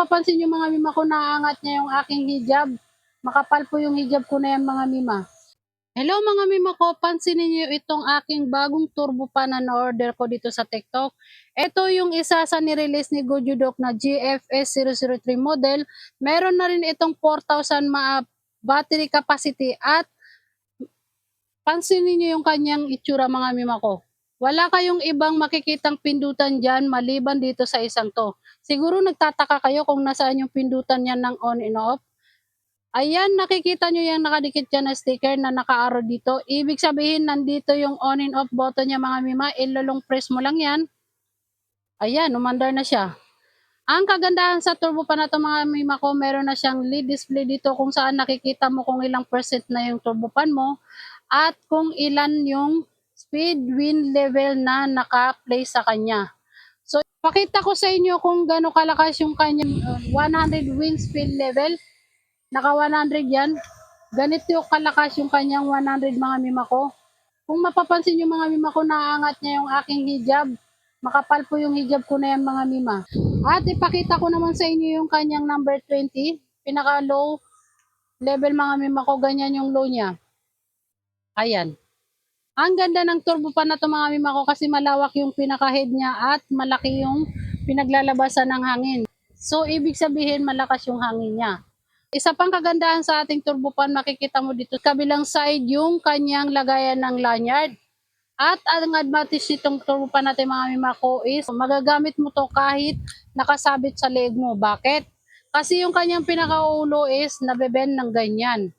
Papansin niyo mga mima ko, naangat niya yung aking hijab. Makapal po yung hijab ko na yan mga mima. Hello mga mima ko, pansinin niyo itong aking bagong turbo pan na na-order ko dito sa TikTok. Ito yung isa sa nirelease ni Gojudok na GFS003 model. Meron na rin itong 4,000 mAh battery capacity at pansinin niyo yung kanyang itsura mga mima ko. Wala kayong ibang makikitang pindutan dyan maliban dito sa isang to. Siguro nagtataka kayo kung nasaan yung pindutan yan ng on and off. Ayan, nakikita nyo yung nakadikit dyan na sticker na naka-arrow dito. Ibig sabihin, nandito yung on and off button niya mga mima. Ilulong press mo lang yan. Ayan, umandar na siya. Ang kagandahan sa turbo pa na ito mga mima ko, meron na siyang LED display dito kung saan nakikita mo kung ilang percent na yung turbo pan mo at kung ilan yung speed wind level na naka-place sa kanya. So, pakita ko sa inyo kung gaano kalakas yung kanyang 100 wind speed level. Naka 100 yan. Ganito yung kalakas yung kanyang 100 mga mima ko. Kung mapapansin yung mga mima ko, naangat niya yung aking hijab. Makapal po yung hijab ko na yan mga mima. At ipakita ko naman sa inyo yung kanyang number 20. Pinaka low level mga mima ko. Ganyan yung low niya. Ayan. Ang ganda ng turbo pan na to mga mima ko kasi malawak yung pinaka-head niya at malaki yung pinaglalabasan ng hangin. So, ibig sabihin malakas yung hangin niya. Isa pang kagandahan sa ating turbo pan, makikita mo dito kabilang side yung kanyang lagayan ng lanyard. At ang advantage nitong turbo pan natin mga mima ko is magagamit mo to kahit nakasabit sa leeg mo. Bakit? Kasi yung kanyang pinakaulo is nabebend ng ganyan.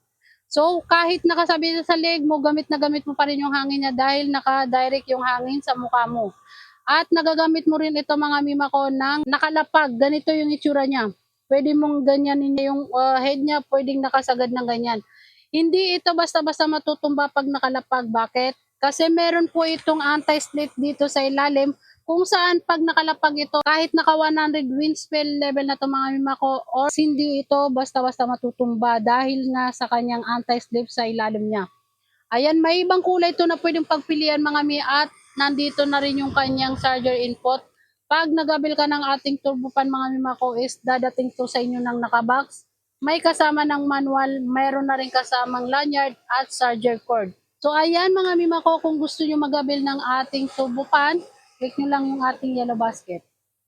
So, kahit nakasabit sa leg mo, gamit na gamit mo pa rin yung hangin niya dahil naka-direct yung hangin sa mukha mo. At nagagamit mo rin ito mga mima ko ng nakalapag. Ganito yung itsura niya. Pwede mong ganyanin yung head niya, pwedeng nakasagad ng ganyan. Hindi ito basta-basta matutumba pag nakalapag. Bakit? Kasi meron po itong anti-slip dito sa ilalim kung saan pag nakalapag ito, kahit naka 100 wind speed level na ito mga mima ko, or hindi ito basta-basta matutumba dahil nga sa kanyang anti-slip sa ilalim niya. Ayan, may ibang kulay ito na pwedeng pagpilian mga mi at nandito na rin yung kanyang charger input. Pag nagabil ka ng ating turbo pan mga mima ko is dadating to sa inyo ng nakabox. May kasama ng manual, mayroon na rin kasamang lanyard at charger cord. So ayan mga mima ko, kung gusto nyo magabil ng ating turbo pan, click nyo lang yung ating yellow basket.